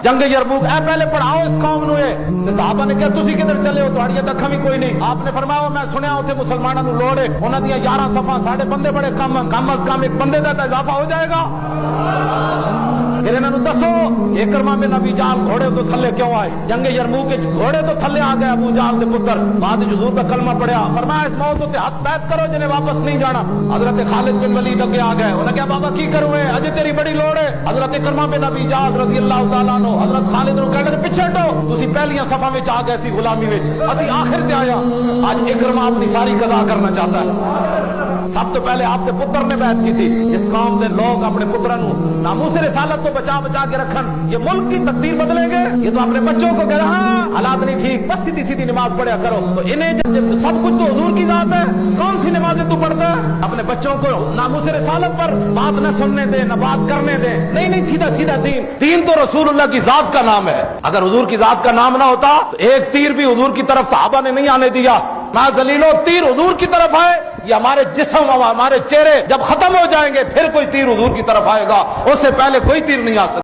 جنگ یرموک اے پہلے پڑھاؤ اس قوم نو یہ صحابہ نے کہا تسی کدھر چلے ہو تہاڑی اکھاں بھی کوئی نہیں. آپ نے فرمایا میں سنیا اوتھے مسلماناں نو لوڑ ہے انہاں دیاں 11 صفاں ساڈے بندے بڑے کم از کم ایک بندے دا تے اضافہ ہو جائے گا. پھر انہوں نے دسو اکرمہ بن ابی جہل گھوڑے تو تھلے کیوں آئے؟ جنگ یرموک کے گھوڑے تو تھلے آ گئے ابو جہل دے پتر. بعد حضور کا کلمہ پڑھیا فرمایا اس موت تے ہاتھ بیعت کرو جنہیں واپس نہیں جانا. حضرت خالد بن ولید اگے آ گئے انہوں نے کہا بابا کی کروں اجے تیری بڑی لوڑ ہے. حضرت اکرمہ بن ابی جہل رضی اللہ تعالیٰ عنہ حضرت خالد نو کہنے پیچھے ہٹو تسی پہلیاں صفاں وچ آ گئے سی غلامی وچ اسی آخر تے آیا. آج اکرمہ اپنی ساری قضا کرنا چاہتا ہے. سب تو پہلے آپ کے پتر نے بیعت کی تھی. اس قوم کے لوگ اپنے پتروں ناموس رسالت کو بچا کے رکھن یہ ملک کی تقدیر بدلیں گے. یہ تو اپنے بچوں کو کہہ رہا ہاں حالات نہیں ٹھیک بس سیدھی سیدھی نماز پڑھیا کرو. تو انہیں جب سب کچھ تو حضور کی ذات ہے کون سی نمازیں تو پڑھتا ہے؟ اپنے بچوں کو ناموس رسالت پر بات نہ سننے دے نہ بات کرنے دے. نہیں سیدھا سیدھا دین تو رسول اللہ کی ذات کا نام ہے. اگر حضور کی ذات کا نام نہ ہوتا تو ایک تیر بھی حضور کی طرف صحابہ نے نہیں آنے دیا. میں ذلیلو تیر حضور کی طرف آئے یہ ہمارے جسم ہمارے چہرے جب ختم ہو جائیں گے پھر کوئی تیر حضور کی طرف آئے گا. اس سے پہلے کوئی تیر نہیں آ سکتا.